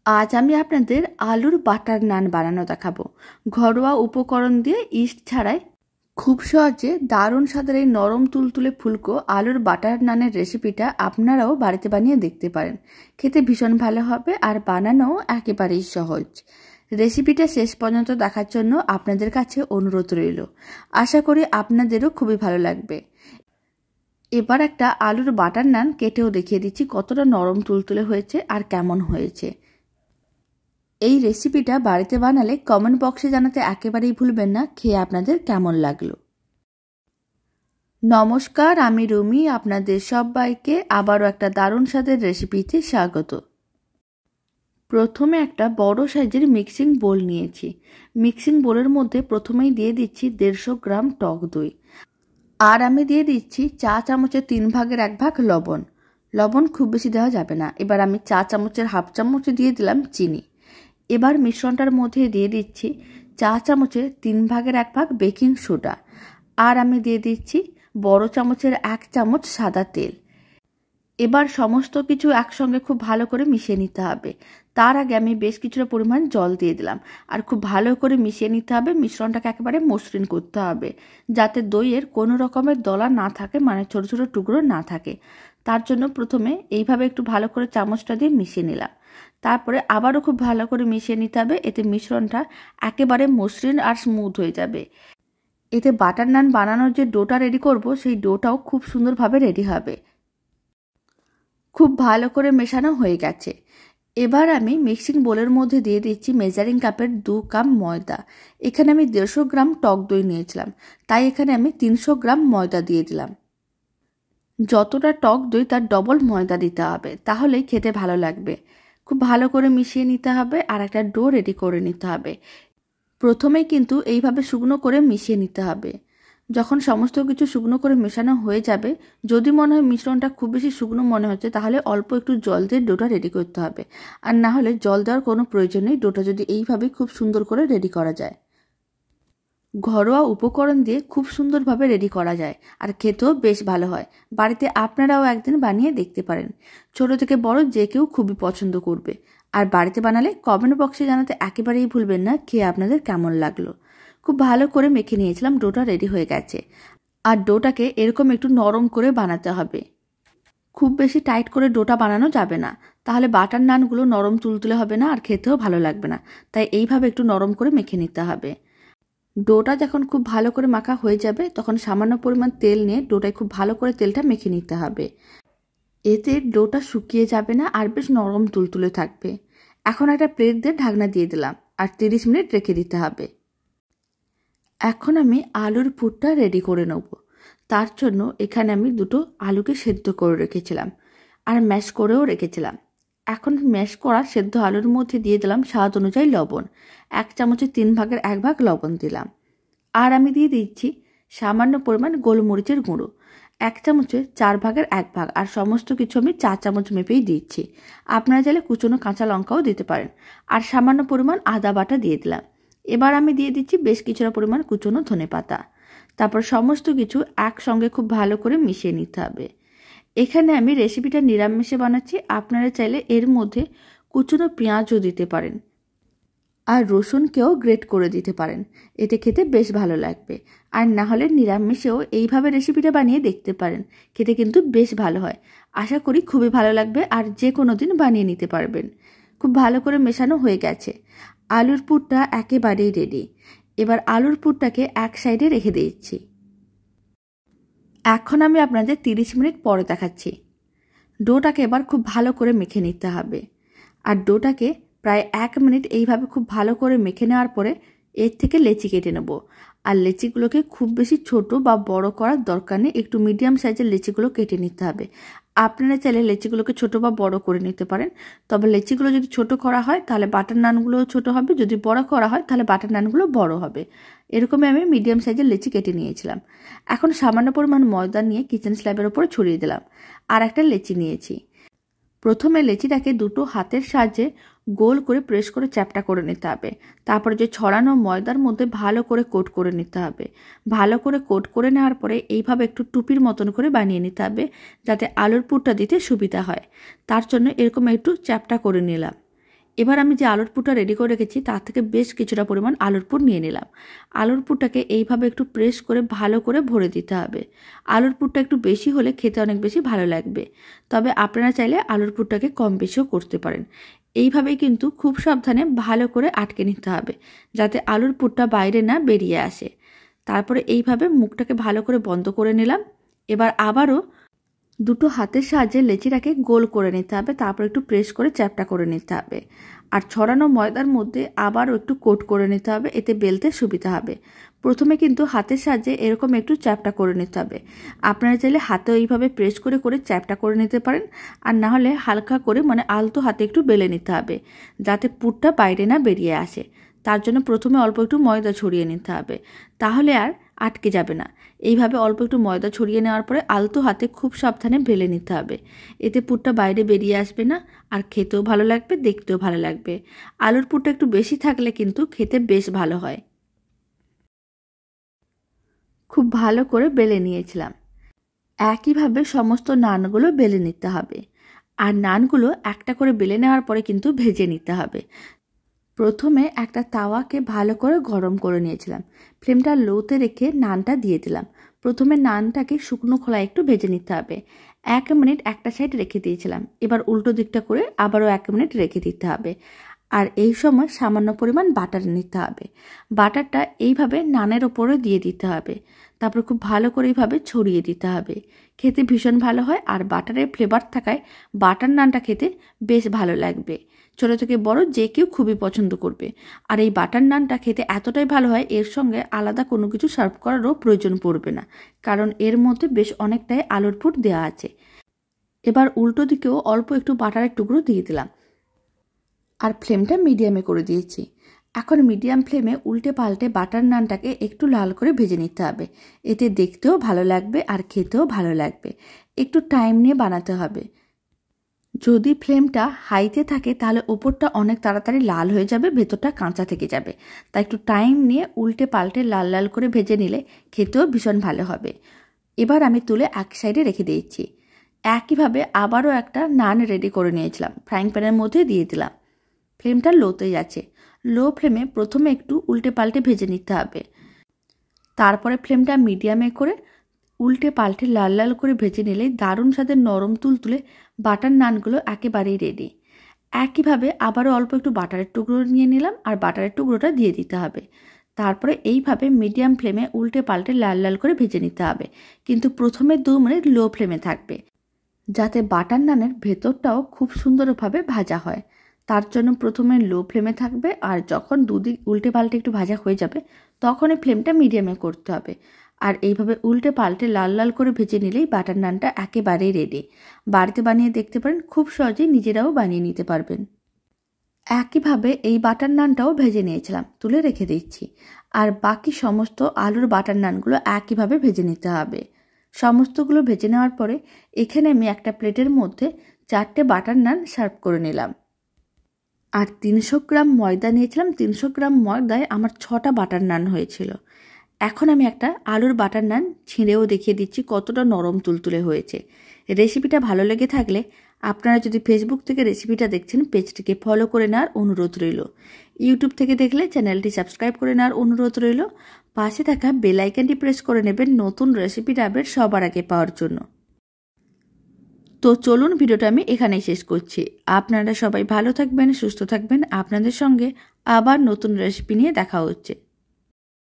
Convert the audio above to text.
আজ আমি আপনাদের আলুর বাটার নান বানানো দেখাবো। ঘরোয়া উপকরণ দিয়ে ইস্ট ছাড়াই খুব সহজে দারুণ স্বাদের এই নরম তুলতুলে ফুলকো আলুর বাটার নানের রেসিপিটা আপনারাও বাড়িতে বানিয়ে দেখতে পারেন। খেতে ভীষণ ভালো হবে আর বানানোও একেবারেই সহজ। রেসিপিটা শেষ পর্যন্ত দেখার জন্য আপনাদের কাছে অনুরোধ রইল। আশা করি আপনাদেরও খুবই ভালো লাগবে। এবার একটা আলুর বাটার নান কেটেও দেখিয়ে দিচ্ছি কতটা নরম তুলতুলে হয়েছে আর কেমন হয়েছে। এই রেসিপিটা বাড়িতে বানালে কমেন্ট বক্সে জানাতে একেবারেই ভুলবেন না খেয়ে আপনাদের কেমন লাগলো। নমস্কার, আমি রুমি, আপনাদের সবাইকে আবারও একটা দারুণ স্বাদের রেসিপিতে স্বাগত। প্রথমে একটা বড় সাইজের মিক্সিং বোল নিয়েছি। মিক্সিং বোলের মধ্যে প্রথমেই দিয়ে দিচ্ছি 150 গ্রাম টক দই, আর আমি দিয়ে দিচ্ছি চা চামচের 3 ভাগের 1 ভাগ লবণ। লবণ খুব বেশি দেওয়া যাবে না। এবার আমি চা চামচের হাফ চামচ দিয়ে দিলাম চিনি। এবার মিশ্রণটার মধ্যে দিয়ে দিচ্ছি চা চামচের 3 ভাগের 1 ভাগ বেকিং সোডা, আর আমি দিয়ে দিচ্ছি বড় চামচের 1 চামচ সাদা তেল। এবার সমস্ত কিছু একসঙ্গে খুব ভালো করে মিশিয়ে নিতে হবে। তার আগে আমি বেশ কিছুটা পরিমাণ জল দিয়ে দিলাম, আর খুব ভালো করে মিশিয়ে নিতে হবে। মিশ্রণটাকে একেবারে মসৃণ করতে হবে, যাতে দইয়ের কোনো রকমের দলা না থাকে, মানে ছোট ছোট টুকরো না থাকে। তার জন্য প্রথমে এইভাবে একটু ভালো করে চামচটা দিয়ে মিশিয়ে নিলাম। তারপরে আবারও খুব ভালো করে মিশিয়ে নিতে হবে। এতে মিশ্রণটা একেবারে মসৃণ আর স্মুথ হয়ে যাবে। এতে বাটার নান বানানোর যে ডোটা রেডি করব, সেই ডোটাও খুব সুন্দরভাবে রেডি হবে। খুব ভালো করে মেশানো হয়ে গেছে। এবার আমি মিক্সিং বোলের মধ্যে দিয়ে দিচ্ছি মেজারিং কাপের 2 কাপ ময়দা। এখানে আমি 150 গ্রাম টক দই নিয়েছিলাম, তাই এখানে আমি 300 গ্রাম ময়দা দিয়ে দিলাম। যতটা টক দই তার ডবল ময়দা দিতে হবে, তাহলেই খেতে ভালো লাগবে। খুব ভালো করে মিশিয়ে নিতে হবে আর একটা ডো রেডি করে নিতে হবে। প্রথমে কিন্তু এইভাবে শুকনো করে মিশিয়ে নিতে হবে। যখন সমস্ত কিছু শুকনো করে মেশানো হয়ে যাবে, যদি মনে হয় মিশ্রণটা খুব বেশি শুকনো মনে হচ্ছে, তাহলে অল্প একটু জল দিয়ে ডোটা রেডি করতে হবে। আর না হলে জল দেওয়ার কোনো প্রয়োজন নেই। ডোটা যদি এইভাবে খুব সুন্দর করে রেডি করা যায়, ঘরোয়া উপকরণ দিয়ে খুব সুন্দরভাবে রেডি করা যায়, আর খেতেও বেশ ভালো হয়। বাড়িতে আপনারাও একদিন বানিয়ে দেখতে পারেন। ছোট থেকে বড় যে কেউ খুবই পছন্দ করবে। আর বাড়িতে বানালে কমেন্ট বক্সে জানাতে একেবারেই ভুলবেন না খেয়ে আপনাদের কেমন লাগলো। খুব ভালো করে মেখে নিয়েছিলাম, ডোটা রেডি হয়ে গেছে। আর ডোটাকে এরকম একটু নরম করে বানাতে হবে। খুব বেশি টাইট করে ডোটা বানানো যাবে না, তাহলে বাটার নানগুলো নরম তুলতুলে হবে না আর খেতেও ভালো লাগবে না। তাই এইভাবে একটু নরম করে মেখে নিতে হবে। ডোটা যখন খুব ভালো করে মাখা হয়ে যাবে, তখন সামান্য পরিমাণ তেল নিয়ে ডোটায় খুব ভালো করে তেলটা মেখে নিতে হবে। এতে ডোটা শুকিয়ে যাবে না আর বেশ নরম তুলতুলে থাকবে। এখন একটা প্লেট দিয়ে ঢাকনা দিয়ে দিলাম, আর 30 মিনিট রেখে দিতে হবে। এখন আমি আলুর পুরটা রেডি করে নেব। তার জন্য এখানে আমি 2টো আলুকে সেদ্ধ করে রেখেছিলাম, আর ম্যাশ করেও রেখেছিলাম। এখন ম্যাশ করা সেদ্ধ আলুর মধ্যে দিয়ে দিলাম স্বাদ অনুযায়ী লবণ। 1 চামচের 3 ভাগের 1 ভাগ লবণ দিলাম। আর আমি দিয়ে দিচ্ছি সামান্য পরিমাণ গোলমরিচের গুঁড়ো, 1 চামচের 4 ভাগের 1 ভাগ। আর সমস্ত কিছু আমি 4 চামচ মেপেই দিচ্ছি। আপনারা চাইলে কুচনো কাঁচা লঙ্কাও দিতে পারেন। আর সামান্য পরিমাণ আদা বাটা দিয়ে দিলাম। এবার আমি দিয়ে দিচ্ছি বেশ কিছুটা পরিমাণ কুচনো ধনেপাতা। তারপর সমস্ত কিছু একসঙ্গে খুব ভালো করে মিশিয়ে নিতে হবে। এখানে আমি রেসিপিটা নিরামিষে বানাচ্ছি। আপনারা চাইলে এর মধ্যে কুচনো পেঁয়াজও দিতে পারেন, আর রসুনকেও গ্রেট করে দিতে পারেন। এতে খেতে বেশ ভালো লাগবে। আর না হলে নিরামিষেও এইভাবে রেসিপিটা বানিয়ে দেখতে পারেন। খেতে কিন্তু বেশ ভালো হয়। আশা করি খুবই ভালো লাগবে, আর যে কোনো দিন বানিয়ে নিতে পারবেন। খুব ভালো করে মেশানো হয়ে গেছে। আলুর পুরটা একেবারেই রেডি। এবার আলুর পুরটাকে এক সাইডে রেখে দিচ্ছি। এখন আমি আপনাদের 30 মিনিট পরে দেখাচ্ছি। ডোটাকে এবার খুব ভালো করে মেখে নিতে হবে। আর ডোটাকে প্রায় 1 মিনিট এইভাবে খুব ভালো করে মেখে নেওয়ার পরে এর থেকে লেচি কেটে নেব। আর লেচিগুলোকে খুব বেশি ছোট বা বড় করার দরকার নেই, একটু মিডিয়াম সাইজের লেচিগুলো কেটে নিতে হবে। আপনারা চাইলে লেচিগুলোকে ছোট বা বড় করে নিতে পারেন। তবে লেচিগুলো যদি ছোট করা হয় তাহলে বাটার নানগুলোও ছোট হবে, যদি বড় করা হয় তাহলে বাটার নানগুলো বড় হবে। এরকমই আমি মিডিয়াম সাইজের লেচি কেটে নিয়েছিলাম। এখন সামান্য পরিমাণ ময়দা নিয়ে কিচেন স্ল্যাবের উপরে ছড়িয়ে দিলাম। আর একটা লেচি নিয়েছি। প্রথমে লেচিটাকে 2টো হাতের সাহায্যে গোল করে প্রেস করে চ্যাপটা করে নিতে হবে। তারপরে যে ছড়ানো ময়দার মধ্যে ভালো করে কোট করে নিতে হবে। ভালো করে কোট করে নেওয়ার পরে এইভাবে একটু টুপির মতন করে বানিয়ে নিতে হবে, যাতে আলুর পুরটা দিতে সুবিধা হয়। তার জন্য এরকম একটু চ্যাপটা করে নিলাম। এবার আমি যে আলুর পুরটা রেডি করে রেখেছি তার থেকে বেশ কিছুটা পরিমাণ আলুর পুর নিয়ে নিলাম। আলুর পুরটাকে এইভাবে একটু প্রেস করে ভালো করে ভরে দিতে হবে। আলুর পুরটা একটু বেশি হলে খেতে অনেক বেশি ভালো লাগবে, তবে আপনারা চাইলে আলুর পুরটাকে কম বেশিও করতে পারেন। এইভাবেই কিন্তু খুব সাবধানে ভালো করে আটকে নিতে হবে, যাতে আলুর পুরটা বাইরে না বেরিয়ে আসে। তারপরে এইভাবে মুখটাকে ভালো করে বন্ধ করে নিলাম। এবার আবারও দুটো হাতের সাহায্যে লেচিটাকে গোল করে নিতে হবে, তারপর একটু প্রেস করে চ্যাপটা করে নিতে হবে। আর ছড়ানো ময়দার মধ্যে আবারও একটু কোট করে নিতে হবে, এতে বেলতে সুবিধা হবে। প্রথমে কিন্তু হাতের সাহায্যে এরকম একটু চ্যাপটা করে নিতে হবে। আপনারা চাইলে হাতে এইভাবে প্রেস করে করে চ্যাপটা করে নিতে পারেন, আর না হলে হালকা করে মানে আলতো হাতে একটু বেলে নিতে হবে, যাতে পুরটা বাইরে না বেরিয়ে আসে। তার জন্য প্রথমে অল্প একটু ময়দা ছড়িয়ে নিতে হবে, তাহলে আর আটকে যাবে না। এইভাবে অল্প একটু ময়দা ছড়িয়ে নেওয়ার পরে আলতো হাতে খুব সাবধানে বেলে নিতে হবে, এতে পুরটা বাইরে বেরিয়ে আসবে না, আর খেতেও ভালো লাগবে, দেখতেও ভালো লাগবে। আলুর পুরটা একটু বেশি থাকলে কিন্তু খেতে বেশ ভালো হয়। খুব ভালো করে বেলে নিয়েছিলাম। একইভাবে সমস্ত নানগুলো বেলে নিতে হবে, আর নানগুলো একটা করে বেলে নেওয়ার পরে কিন্তু ভেজে নিতে হবে। প্রথমে একটা তাওয়াকে ভালো করে গরম করে নিয়েছিলাম, ফ্লেমটা লোতে রেখে নানটা দিয়ে দিলাম। প্রথমে নানটাকে শুকনো খোলায় একটু ভেজে নিতে হবে। 1 মিনিট একটা সাইড রেখে দিয়েছিলাম, এবার উল্টো দিকটা করে আবারও 1 মিনিট রেখে দিতে হবে। আর এই সময় সামান্য পরিমাণ বাটার নিতে হবে। বাটারটা এইভাবে নানের ওপরে দিয়ে দিতে হবে, তারপর খুব ভালো করে এইভাবে ছড়িয়ে দিতে হবে। খেতে ভীষণ ভালো হয়, আর বাটারের ফ্লেভার থাকায় বাটার নানটা খেতে বেশ ভালো লাগবে। ছোটো থেকে বড় যে কেউ খুবই পছন্দ করবে। আর এই বাটার নানটা খেতে এতটাই ভালো হয়, এর সঙ্গে আলাদা কোনো কিছু সার্ভ করারও প্রয়োজন পড়বে না, কারণ এর মধ্যে বেশ অনেকটাই আলুর পুর দেওয়া আছে। এবার উল্টো দিকেও অল্প একটু বাটারের টুকরো দিয়ে দিলাম, আর ফ্লেমটা মিডিয়ামে করে দিয়েছি। এখন মিডিয়াম ফ্লেমে উল্টে পাল্টে বাটার নানটাকে একটু লাল করে ভেজে নিতে হবে, এতে দেখতেও ভালো লাগবে আর খেতেও ভালো লাগবে। একটু টাইম নিয়ে বানাতে হবে। যদি ফ্লেমটা হাইতে থাকে তাহলে ওপরটা অনেক তাড়াতাড়ি লাল হয়ে যাবে, ভেতরটা কাঁচা থেকে যাবে। তাই একটু টাইম নিয়ে উল্টে পাল্টে লাল লাল করে ভেজে নিলে খেতেও ভীষণ ভালো হবে। এবার আমি তুলে এক সাইডে রেখে দিয়েছি। একইভাবে আবারও একটা নান রেডি করে নিয়েছিলাম, ফ্রাইং প্যানের মধ্যে দিয়ে দিলাম। ফ্লেমটা লোতেই আছে। লো ফ্লেমে প্রথমে একটু উল্টে পাল্টে ভেজে নিতে হবে, তারপরে ফ্লেমটা মিডিয়ামে করে উল্টে পাল্টে লাল লাল করে ভেজে নিলেই দারুণ স্বাদের নরম তুলতুলে বাটার নানগুলো একেবারেই রেডি। একইভাবে আবারও অল্প একটু বাটারের টুকরো নিয়ে নিলাম, আর বাটারের টুকরোটা দিয়ে দিতে হবে। তারপরে এইভাবে মিডিয়াম ফ্লেমে উল্টে পাল্টে লাল লাল করে ভেজে নিতে হবে, কিন্তু প্রথমে 2 মিনিট লো ফ্লেমে থাকবে, যাতে বাটার নানের ভেতরটাও খুব সুন্দরভাবে ভাজা হয়। তার জন্য প্রথমে লো ফ্লেমে থাকবে, আর যখন দুদিক উল্টে পাল্টে একটু ভাজা হয়ে যাবে তখনই ফ্লেমটা মিডিয়ামে করতে হবে। আর এইভাবে উল্টে পাল্টে লাল লাল করে ভেজে নিলেই বাটার নানটা একেবারেই রেডি। বাড়িতে বানিয়ে দেখতে পারেন, খুব সহজেই নিজেরাও বানিয়ে নিতে পারবেন। একইভাবে এই বাটার নানটাও ভেজে নিয়েছিলাম, তুলে রেখে দিচ্ছি। আর বাকি সমস্ত আলুর বাটার নানগুলো একইভাবে ভেজে নিতে হবে। সমস্তগুলো ভেজে নেওয়ার পরে এখানে আমি একটা প্লেটের মধ্যে 4টে বাটার নান সার্ভ করে নিলাম। আর 300 গ্রাম ময়দা নিয়েছিলাম, 300 গ্রাম ময়দায় আমার 6টা বাটার নান হয়েছিল। এখন আমি একটা আলুর বাটার নান ছিঁড়েও দেখিয়ে দিচ্ছি কতটা নরম তুলতুলে হয়েছে। রেসিপিটা ভালো লেগে থাকলে আপনারা যদি ফেসবুক থেকে রেসিপিটা দেখছেন, পেজটিকে ফলো করে নেওয়ার অনুরোধ রইল। ইউটিউব থেকে দেখলে চ্যানেলটি সাবস্ক্রাইব করে নেওয়ার অনুরোধ রইল। পাশে থাকা বেল আইকনটি প্রেস করে নেবেন নতুন রেসিপির আপডেট সবার আগে পাওয়ার জন্য। তো চলুন, ভিডিওটা আমি এখানেই শেষ করছি। আপনারা সবাই ভালো থাকবেন, সুস্থ থাকবেন। আপনাদের সঙ্গে আবার নতুন রেসিপি নিয়ে দেখা হচ্ছে।